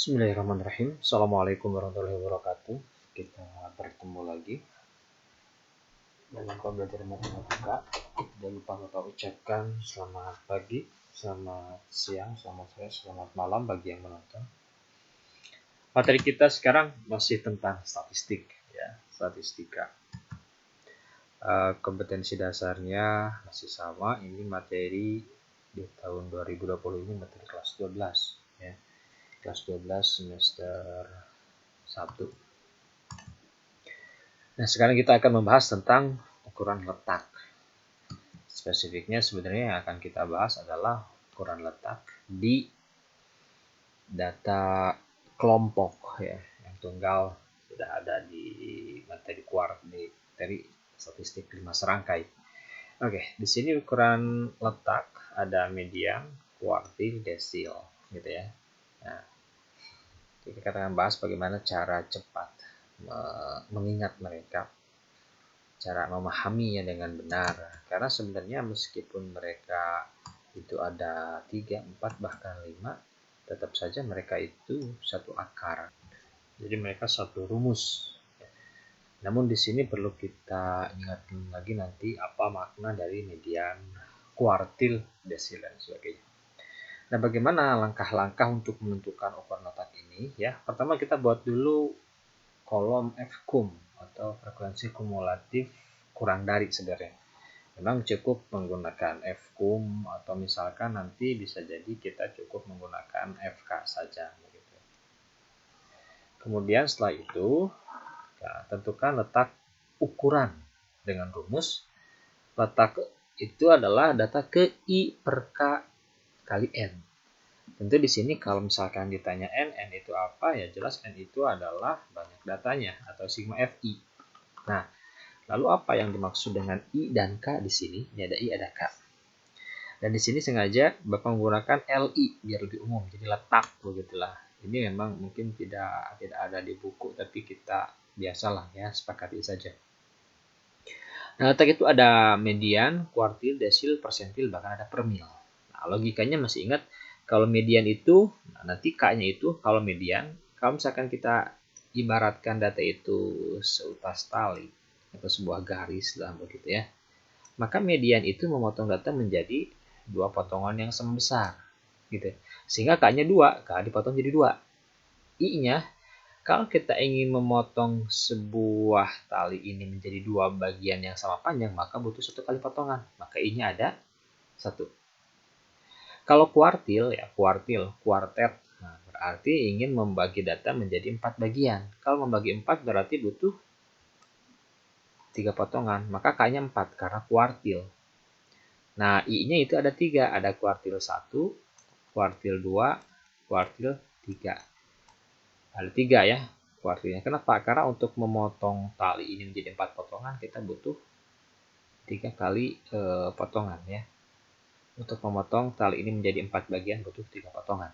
Bismillahirrahmanirrahim. Assalamualaikum warahmatullahi wabarakatuh. Kita bertemu lagi dalam pembelajaran matematika. Jangan lupa Bapak ucapkan selamat pagi, selamat siang, selamat sore, selamat malam bagi yang menonton. Materi kita sekarang masih tentang statistik, ya, statistika. Kompetensi dasarnya masih sama. Ini materi di tahun 2020 ini materi kelas 12, ya. Kelas 12 semester 1. Nah, sekarang kita akan membahas tentang ukuran letak. Spesifiknya sebenarnya yang akan kita bahas adalah ukuran letak di data kelompok, ya, yang tunggal sudah ada di materi materi statistik 5 serangkai. Oke, di sini ukuran letak ada median, kuartil, desil, gitu ya. Nah, kita akan bahas bagaimana cara cepat mengingat mereka, cara memahaminya dengan benar. Karena sebenarnya meskipun mereka itu ada 3, 4, bahkan 5, tetap saja mereka itu satu akar. Jadi mereka satu rumus. Namun di sini perlu kita ingatkan lagi nanti apa makna dari median, kuartil, desil, dan sebagainya. Nah, bagaimana langkah-langkah untuk menentukan ukuran letak ini? Ya, pertama kita buat dulu kolom FCUM atau frekuensi kumulatif kurang dari sebenarnya. Memang cukup menggunakan FCUM atau misalkan nanti bisa jadi kita cukup menggunakan FK saja. Begitu. Kemudian setelah itu, ya, tentukan letak ukuran dengan rumus letak itu adalah data ke I per K kali N. Tentu di sini kalau misalkan ditanya N itu apa, ya jelas N itu adalah banyak datanya atau sigma Fi. Nah, lalu apa yang dimaksud dengan I dan K di sini? Ini ada I, ada K. Dan di sini sengaja Bapak menggunakan Li biar lebih umum, jadi letak begitulah. Ini memang mungkin tidak ada di buku, tapi kita biasalah ya, sepakati saja. Nah, letak itu ada median, kuartil, desil, persentil, bahkan ada per mil. Nah, logikanya masih ingat kalau median itu, nah nanti K-nya itu kalau median, kalau misalkan kita ibaratkan data itu seutas tali atau sebuah garis lah begitu ya, maka median itu memotong data menjadi 2 potongan yang sama besar gitu. Sehingga K-nya 2, K dipotong jadi 2. I-nya, kalau kita ingin memotong sebuah tali ini menjadi 2 bagian yang sama panjang, maka butuh 1 kali potongan. Maka I-nya ada 1. Kalau kuartil, ya kuartet. Nah, berarti ingin membagi data menjadi 4 bagian. Kalau membagi 4 berarti butuh 3 potongan. Maka K-nya 4 karena kuartil. Nah, I-nya itu ada 3. Ada kuartil 1, kuartil 2, kuartil 3. Ada 3 ya kuartilnya. Kenapa? Karena untuk memotong tali ini menjadi 4 potongan, kita butuh 3 kali potongan ya. Untuk memotong tali ini menjadi 4 bagian butuh 3 potongan.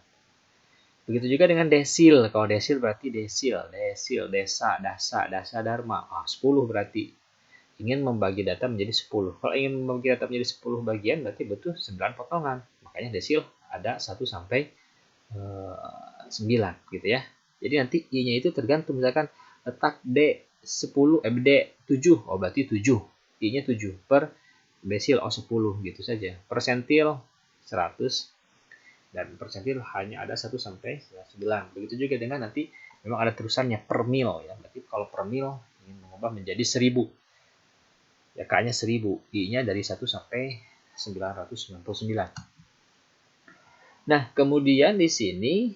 Begitu juga dengan desil. Kalau desil berarti desil, desa, dasa, dharma. 10 berarti. Ingin membagi data menjadi 10. Kalau ingin membagi data menjadi 10 bagian berarti butuh 9 potongan. Makanya desil ada 1 sampai 9 gitu ya. Jadi nanti I-nya itu tergantung, misalkan letak D10 D7, oh berarti 7. I-nya 7 per desil 10 gitu saja. Persentil 100 dan persentil hanya ada 1 sampai 9. Begitu juga dengan nanti memang ada terusannya per mil ya. Berarti kalau per mil ingin mengubah menjadi 1000. Ya K-nya 1000, I-nya dari 1 sampai 999. Nah, kemudian di sini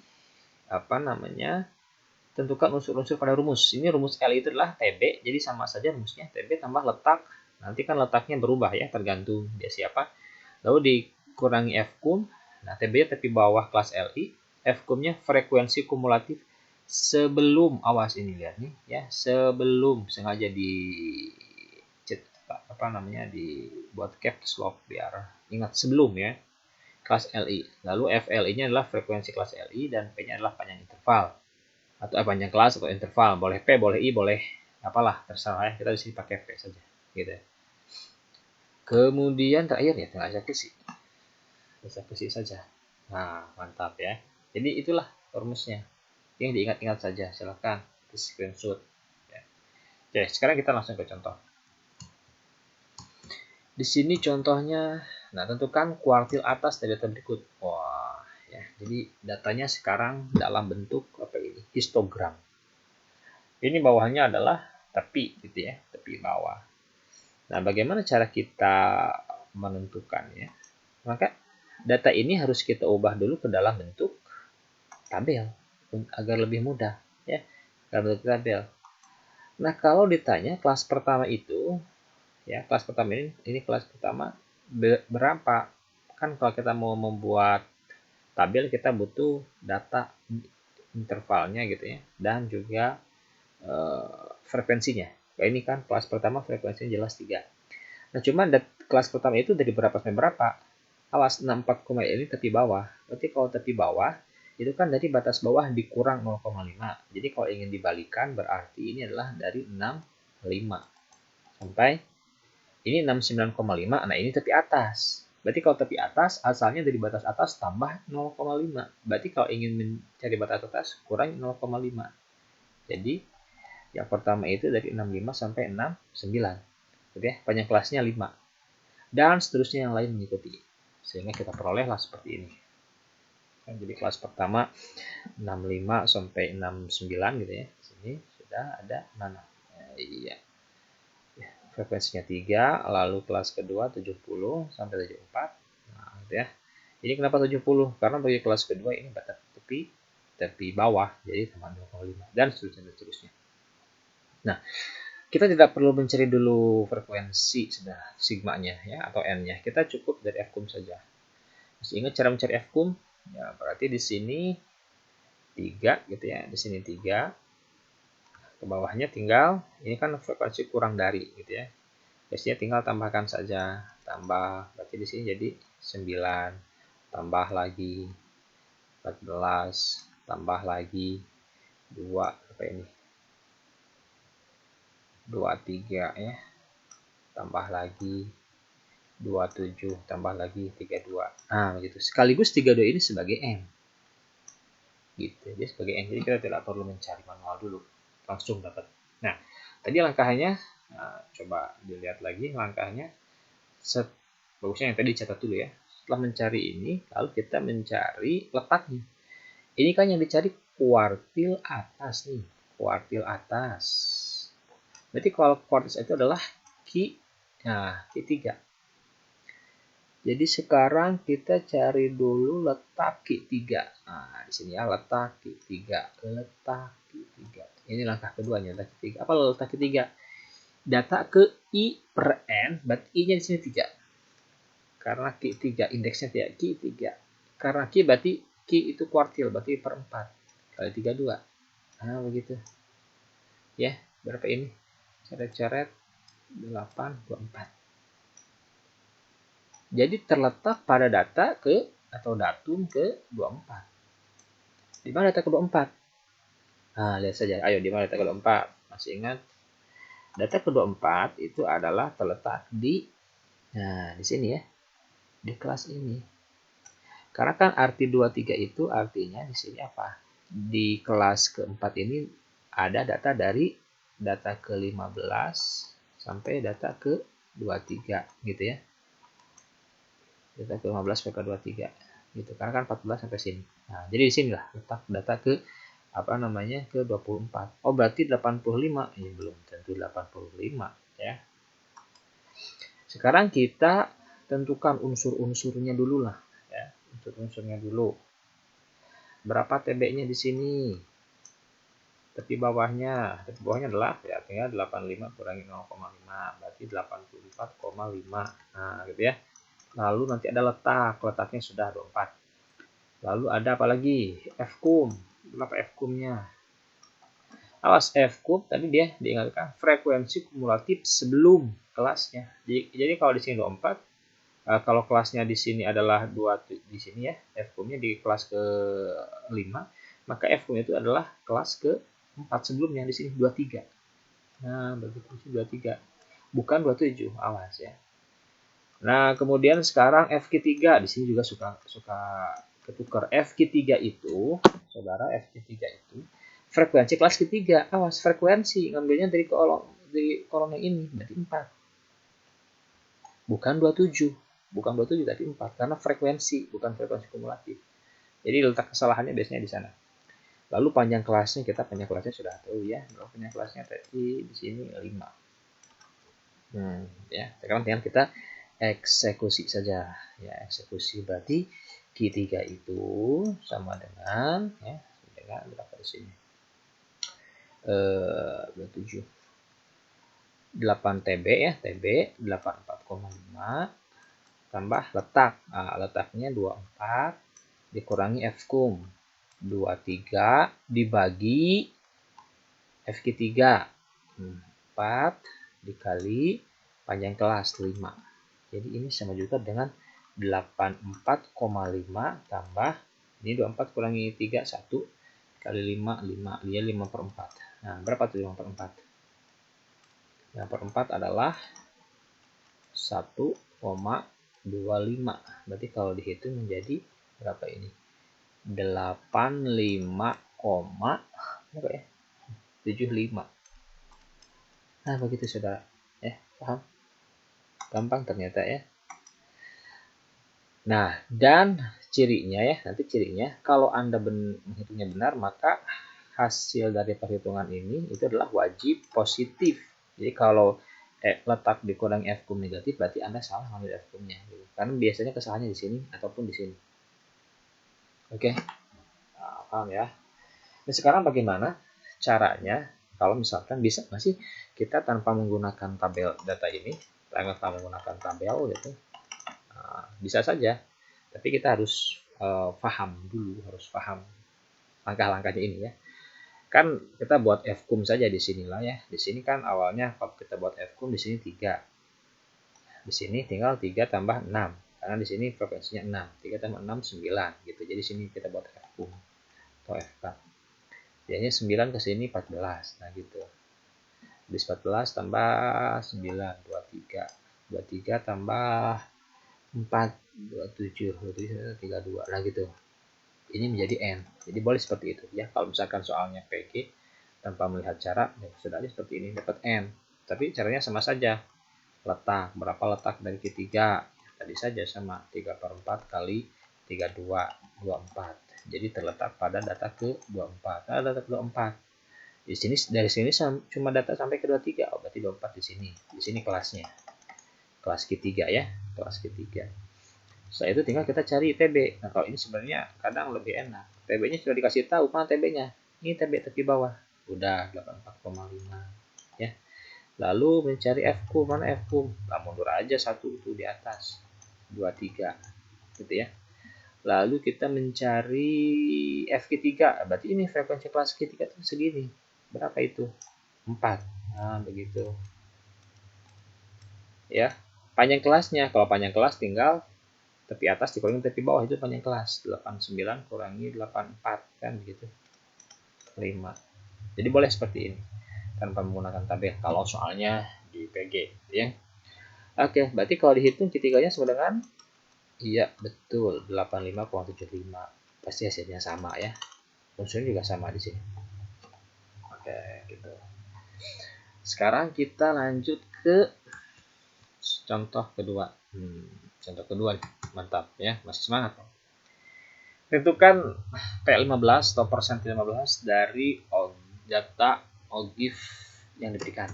tentukan unsur-unsur pada rumus. Ini rumus L itu adalah TB, jadi sama saja rumusnya TB tambah letak. Nanti kan letaknya berubah ya, tergantung dia siapa. Lalu dikurangi FCUM. Nah, TB-nya tapi bawah kelas LI. FCUM-nya frekuensi kumulatif sebelum, awas ini lihat nih ya, sebelum sengaja dibuat caps lock biar ingat sebelum ya, kelas LI. Lalu FLI-nya adalah frekuensi kelas LI dan P-nya adalah panjang interval atau panjang kelas atau interval. Boleh P, boleh I, boleh apalah, terserah ya. Kita di sini pakai P saja gitu. Kemudian terakhir ya tinggal eksekusi saja. Nah, mantap ya. Jadi itulah rumusnya. Yang diingat-ingat saja, silahkan di screenshot. Ya. Oke, sekarang kita langsung ke contoh. Di sini contohnya, nah tentukan kuartil atas dari data berikut. Wah, ya. Jadi datanya sekarang dalam bentuk apa ini? Histogram. Ini bawahnya adalah tepi gitu ya, tepi bawah. Nah, bagaimana cara kita menentukannya? Maka data ini harus kita ubah dulu ke dalam bentuk tabel agar lebih mudah ya, dalam bentuk tabel. Nah, kalau ditanya kelas pertama itu ya, kelas pertama ini kelas pertama berapa? Kan kalau kita mau membuat tabel kita butuh data intervalnya gitu ya, dan juga frekuensinya. Nah, ini kan kelas pertama frekuensinya jelas 3. Nah, cuma kelas pertama itu dari berapa sampai berapa? Awas, 64, ini tepi bawah. Berarti kalau tepi bawah, itu kan dari batas bawah dikurang 0,5. Jadi kalau ingin dibalikan, berarti ini adalah dari 65. Sampai ini 69,5. Nah, ini tepi atas. Berarti kalau tepi atas, asalnya dari batas atas tambah 0,5. Berarti kalau ingin mencari batas atas, kurang 0,5. Jadi, yang pertama itu dari 65 sampai 69. Oke, panjang kelasnya 5. Dan seterusnya yang lain mengikuti. Sehingga kita perolehlah seperti ini. Jadi kelas pertama 65 sampai 69 gitu ya. Di sini sudah ada mana? Iya. Frekuensinya 3, lalu kelas kedua 70 sampai 74. Nah, gitu ya. Ini kenapa 70? Karena bagi kelas kedua ini batas tepi bawah, jadi tambah 0,5 dan seterusnya. Nah, kita tidak perlu mencari dulu frekuensi sudah sigmanya ya atau n-nya. Kita cukup dari fkum saja. Masih ingat cara mencari fkum? Ya, berarti di sini 3 gitu ya. Di sini 3. Ke bawahnya tinggal ini kan frekuensi kurang dari gitu ya. Biasanya tinggal tambahkan saja. Tambah berarti di sini jadi 9, tambah lagi 14, tambah lagi 2 apa ini? 23 ya, tambah lagi 27, tambah lagi 32. Nah, begitu. Sekaligus 32 ini sebagai N. Gitu, dia sebagai N. Jadi kita tidak perlu mencari manual dulu. Langsung dapat. Nah, tadi langkahnya, nah, coba dilihat lagi langkahnya. Bagusnya yang tadi catat dulu ya. Setelah mencari ini, lalu kita mencari letaknya. Ini kan yang dicari kuartil atas nih. Kuartil atas. Berarti kalau kuartil itu adalah Q, nah, Q3. Jadi sekarang kita cari dulu letak Q3. Nah, di sini ya letak Q3. Letak Q3. Ini langkah keduanya, letak Q3. Apa letak Q3? Data ke I per N, berarti I-nya di sini 3. Karena Q3, indeksnya tidak Q3. Karena Q berarti Q itu kuartil, berarti per 4. Kali 32. Nah, begitu. Ya, berapa ini? Coret-coret 824. Jadi terletak pada data ke atau datum ke 24. Di mana data ke 24? Nah, lihat saja. Ayo, di mana data ke 24? Masih ingat? Data ke 24 itu adalah terletak di di sini ya. Di kelas ini. Karena kan arti 23 itu artinya di sini apa? Di kelas keempat ini ada data dari data ke-15 sampai data ke-23 gitu ya. Data ke-15 sampai ke-23 gitu. Karena kan 14 sampai sini. Nah, jadi di sinilah letak data ke ke 24. Oh, berarti 85. Ya, belum tentu 85 ya. Sekarang kita tentukan unsur-unsurnya dulu lah ya. Unsur-unsurnya dulu. Berapa TB-nya di sini? Tepi bawahnya adalah ya tinggal 85 kurangi 0,5 berarti 84,5. Nah, gitu ya. Lalu nanti ada letaknya sudah 24. Lalu ada apa lagi? Fkum. Berapa Fkumnya? Awas, Fkum tadi dia diingatkan frekuensi kumulatif sebelum kelasnya. Jadi kalau di sini 24, kalau kelasnya di sini adalah 2 di sini ya, Fkumnya di kelas ke-5, maka Fkum itu adalah kelas ke-4 sebelumnya di sini 23. Nah, begitu 23. Bukan 27, awas ya. Nah, kemudian sekarang FQ3 di sini juga suka ketukar. FQ3 itu, saudara, FQ3 itu Frekuensi kelas ketiga, awas frekuensi ngambilnya dari kolom yang ini, berarti 4. Bukan 27, bukan 27 tapi 4 karena frekuensi, bukan frekuensi kumulatif. Jadi letak kesalahannya biasanya di sana. Lalu panjang kelasnya, kita panjang kelasnya sudah tahu ya. Panjang kelasnya tadi di sini 5. Ya, sekarang tinggal kita eksekusi saja. Ya, eksekusi berarti Q3 itu sama dengan berapa di sini? 27. 8 TB ya, TB 84,5 tambah letak. Nah, letaknya 24 dikurangi Fkum 23 dibagi Fq3 4 dikali panjang kelas 5. Jadi ini sama juga dengan 84,5 tambah ini 24 kurangi 3 1 kali 5 5 dia 5 per 4. Nah, berapa tuh 5 per 4? 5 per 4 adalah 1,25. Berarti kalau dihitung menjadi berapa ini? 85, berapa ya? 75. Nah, begitu saudara. Paham? Gampang ternyata ya. Nah, dan cirinya ya, nanti cirinya kalau Anda menghitungnya benar, maka hasil dari perhitungan ini itu adalah wajib positif. Jadi kalau letak dikurangi Fkum negatif, berarti Anda salah ngambil Fkumnya. Gitu. Karena biasanya kesalahannya di sini ataupun di sini. Oke, nah, paham ya. Nah, sekarang bagaimana caranya kalau misalkan bisa nggak sih kita tanpa menggunakan tabel data ini, tanpa menggunakan tabel gitu, bisa saja. Tapi kita harus paham dulu, harus paham langkah-langkahnya ini ya. Kan kita buat Fkum saja di sinilah ya. Di sini kan awalnya kalau kita buat Fkum di sini 3. Di sini tinggal 3 tambah 6. Karena di sini frekuensinya 6. 3 tambah 6 9 gitu. Jadi sini kita buat Fkum atau Fk. Jadinya 9 ke sini 14. Nah gitu. Habis 14 tambah 9 23. 23 tambah 4 27 32. Nah gitu. Ini menjadi N. Jadi boleh seperti itu ya. Kalau misalkan soalnya PG tanpa melihat cara, ya sudah aja seperti ini dapat N. Tapi caranya sama saja. Letak, berapa letak dari Q3? Tadi saja sama 3 per 4 kali 32, 24. Jadi terletak pada data ke 24. Nah, data ke 24. Di sini dari sini cuma data sampai ke 23. Oh, berarti 24 di sini. Di sini kelasnya. Kelas Q3 ya, kelas Q3. Setelah itu tinggal kita cari TB. Nah, kalau ini sebenarnya kadang lebih enak. TB-nya sudah dikasih tahu, mana TB-nya? Ini TB tepi bawah. Udah 84,5 ya. Lalu mencari Fkum, mana Fkum? Nah, mundur aja satu itu di atas. 23 gitu ya. Lalu kita mencari Fq3. Berarti ini frekuensi kelas Q3 itu segini. Berapa itu? 4. Nah, begitu. Ya. Panjang kelasnya, kalau panjang kelas tinggal tepi atas dikurangi tepi bawah, itu panjang kelas. 89 kurangi 84 kan begitu. 5. Jadi boleh seperti ini tanpa menggunakan tabel kalau soalnya di PG ya. Oke, berarti kalau dihitung Q3-nya sama dengan iya betul 85,75. Pasti hasilnya sama ya. Unsurnya juga sama di sini. Oke, gitu. Sekarang kita lanjut ke contoh kedua. Contoh kedua mantap ya, masih semangat. Tentukan P15 atau persen P15 dari data OGIF yang diberikan.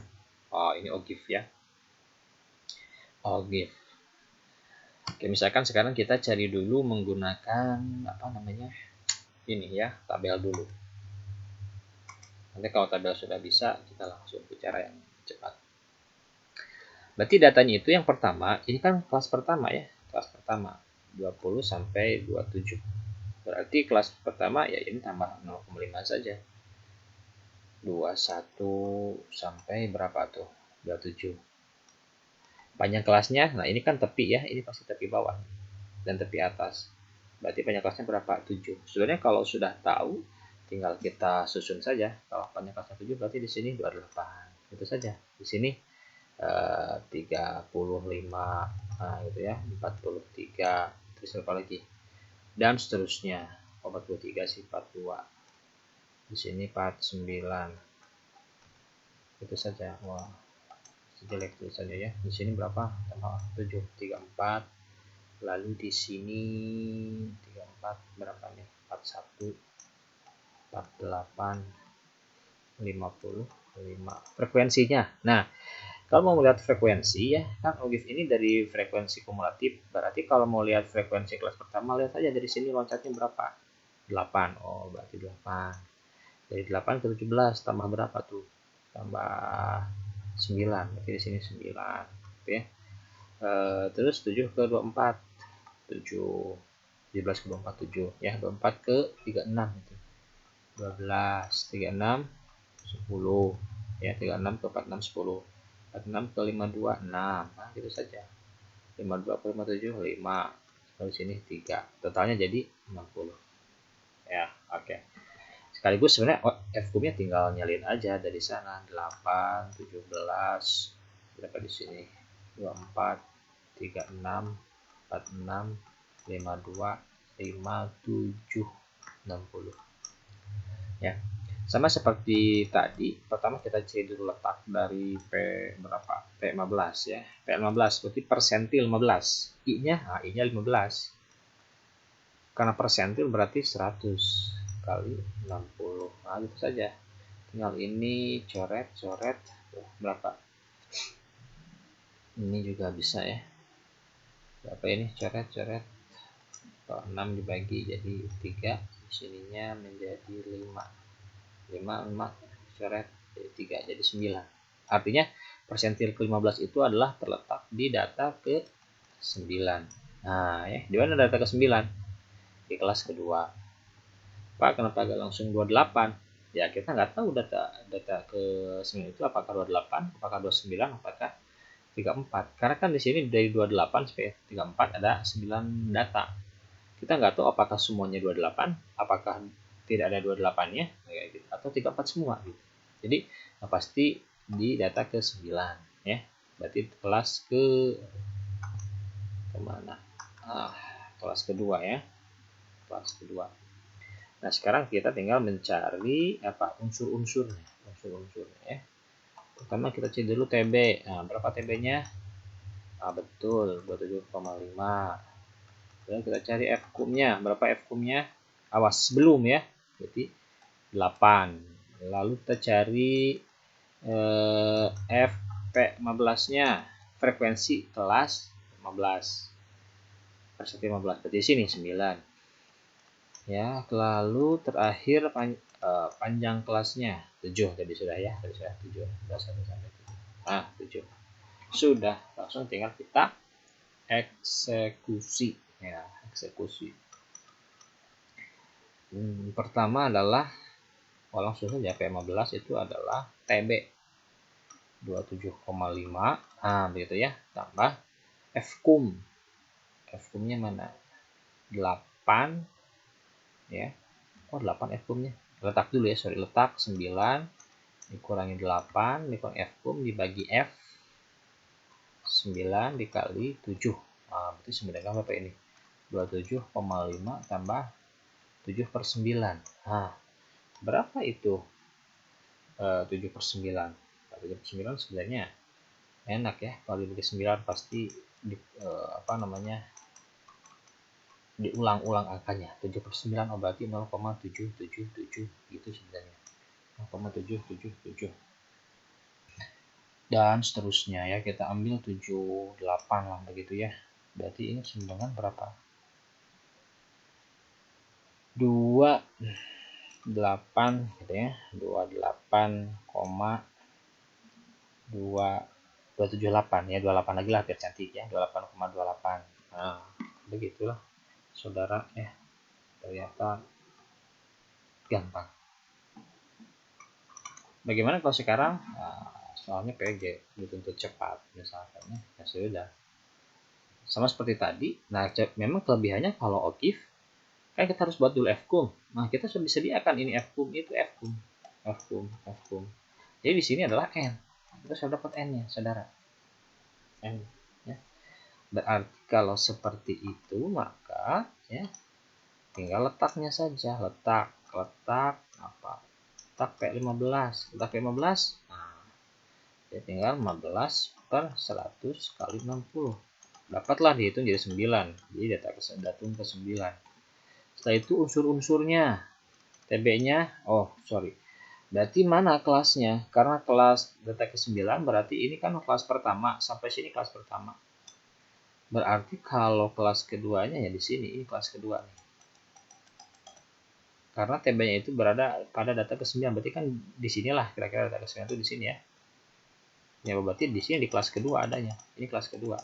Oh, ini OGIF ya. OGIF. Oke, misalkan sekarang kita cari dulu menggunakan apa namanya? Ini ya, tabel dulu. Nanti kalau tabel sudah bisa, kita langsung bicara yang cepat. Berarti datanya itu yang pertama, ini kan kelas pertama ya, kelas pertama 20 sampai 27. Berarti kelas pertama ya ini tambah 0,5 saja. 21 sampai berapa tuh? 27. Panjang kelasnya, nah ini kan tepi ya, ini pasti tepi bawah dan tepi atas. Berarti panjang kelasnya berapa? 7. Sebenarnya kalau sudah tahu, tinggal kita susun saja. Kalau panjang kelasnya 7 berarti di sini 28. Itu saja. Di sini 35, nah gitu ya, 43, terus apa lagi? Dan seterusnya. 43 sih 42. di sini 49. Itu saja. Wah, jelek itu saja ya. Di sini berapa? 7, 34. Lalu di sini 34 berapa nih? 41, 48, 55 frekuensinya. Nah, kalau mau melihat frekuensi ya, kan OGIF ini dari frekuensi kumulatif. Berarti kalau mau lihat frekuensi kelas pertama, lihat aja dari sini loncatnya berapa? 8. Oh, berarti 8. Dari 8 ke 17 tambah berapa tuh? Tambah 9. Berarti di sini 9. Gitu ya. Terus 7 ke 24. 7. 17 ke 24 7 ya. 24 ke 36 itu. 12, 36, 10 ya. 36 ke 46 10. 46 ke 52 6. Nah, gitu saja. 52 ke 57 5. Lalu sini 3. Totalnya jadi 60. Ya, oke. Sekaligus sebenarnya F-nya tinggal nyalin aja dari sana. 8, 17 berapa di sini? 24, 36, 46, 52, 57, 60. Ya. Sama seperti tadi, pertama kita cari dulu letak dari P berapa? P15 ya. P15 berarti persentil 15. I-nya, nah I-nya 15. Karena persentil berarti 100 kali 60. Nah, gitu saja. Tinggal ini coret-coret berapa? Ini juga bisa ya. Berapa ini? Coret-coret. 6 dibagi jadi 3. Di sininya menjadi 5. 5 coret jadi 3 jadi 9. Artinya persentil ke-15 itu adalah terletak di data ke-9. Nah, ya, di mana data ke-9? Di kelas kedua. Pak, kenapa gak langsung 28? Ya, kita nggak tahu data ke-9 itu apakah 28, apakah 29, apakah 34. Karena kan di sini dari 28 sampai 34 ada 9 data. Kita nggak tahu apakah semuanya 28, apakah tidak ada 28-nya, kayak gitu, atau 34 semua gitu. Jadi pasti di data ke-9 ya. Berarti kelas kemana? Kelas kedua ya. Kelas kedua. Nah, sekarang kita tinggal mencari apa unsur-unsurnya. Unsur-unsurnya ya. Pertama kita cari dulu TB. Nah, berapa TB-nya? Betul, 27,5. Kemudian kita cari F-kum-nya. Berapa F-kum-nya? Awas, sebelum ya. Berarti 8. Lalu kita cari FP15-nya. Frekuensi kelas 15. Persenti 15. Berarti sini 9. Ya, lalu terakhir panjang kelasnya 7 tadi sudah ya. Tadi sudah 7. Sudah 1 sampai 7. 7. Sudah, langsung tinggal kita eksekusi ya, eksekusi. Pertama adalah langsung saja P15 itu adalah TB 27,5. Nah, begitu ya. Tambah F-kum. F-kumnya mana? 8 ya. 8 F-kumnya. Letak dulu ya, sorry. Letak 9 dikurangi 8 dikurangi F-kum dibagi F 9 dikali 7. Nah, berarti 9 berapa ini? 27,5 tambah 7 per 9. Nah, berapa itu 7 per 9? 7 per 9 sebenarnya enak ya. Kalau dibagi 9 pasti diulang-ulang angkanya. 7 per 9 berarti 0,777 gitu sebenarnya. 0,777. Dan seterusnya ya, kita ambil 78 lah begitu ya. Berarti ini sama dengan berapa? 28 gitu ya. 278 ya, 28 lagi lah biar cantik ya. 28,28. Nah, begitulah saudara ya. Ternyata gampang. Bagaimana kalau sekarang? Soalnya PG dituntut cepat misalkan ya. Ya sudah. Sama seperti tadi. Nah, memang kelebihannya kalau OGIF kan kita harus buat dulu F-kum. Nah, kita sudah sediakan ini F-kum, itu F-kum. F-kum. Jadi di sini adalah N. Kita sudah dapat N-nya, saudara. N ya. Berarti kalau seperti itu maka ya tinggal letaknya saja. Letak apa? letak P15. Letak P15, nah, ya tinggal 15 per 100 kali 60. Dapatlah dihitung jadi 9. Jadi datum ke 9. Setelah itu unsur-unsurnya. TB-nya, berarti mana kelasnya? Karena kelas data ke 9 berarti ini kan kelas pertama, sampai sini kelas pertama. Berarti kalau kelas keduanya ya di sini, ini kelas kedua nih. Karena TB-nya itu berada pada data ke 9, berarti kan di sinilah kira-kira data ke 9 itu di sini ya. Ya berarti di sini di kelas kedua adanya. Ini kelas kedua.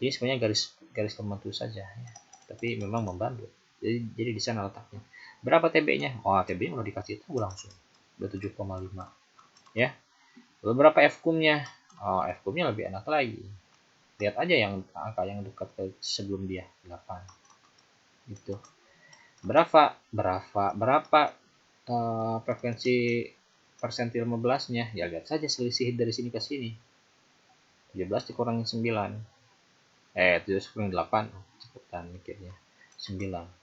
Ini sebenarnya garis pembantu saja ya. Tapi memang membantu. Jadi di sana letaknya. Berapa TB-nya? Oh, TB-nya udah dikasih tahu langsung. Udah 7,5 ya. Lalu berapa Fkum-nya? Oh, Fkum-nya lebih enak lagi. Lihat aja yang angka yang dekat ke sebelum dia, 8. Gitu. Berapa frekuensi persentil 15-nya? Ya lihat saja selisih dari sini ke sini. 17 dikurangi 9. 7 dikurangi 8. Cepetan mikirnya. 9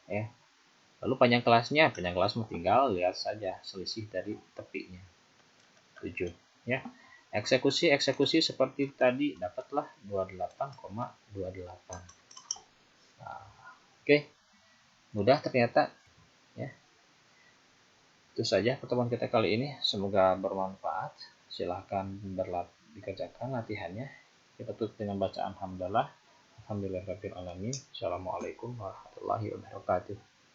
ya. Lalu panjang kelasnya tinggal lihat saja selisih dari tepinya. 7 ya. Eksekusi seperti tadi dapatlah 28,28. Nah, oke. Mudah ternyata ya. Itu saja pertemuan kita kali ini, semoga bermanfaat. Silahkan dikerjakan latihannya. Kita tutup dengan bacaan hamdalah. Alhamdulillahirabbil alamin. Assalamualaikum warahmatullahi wabarakatuh.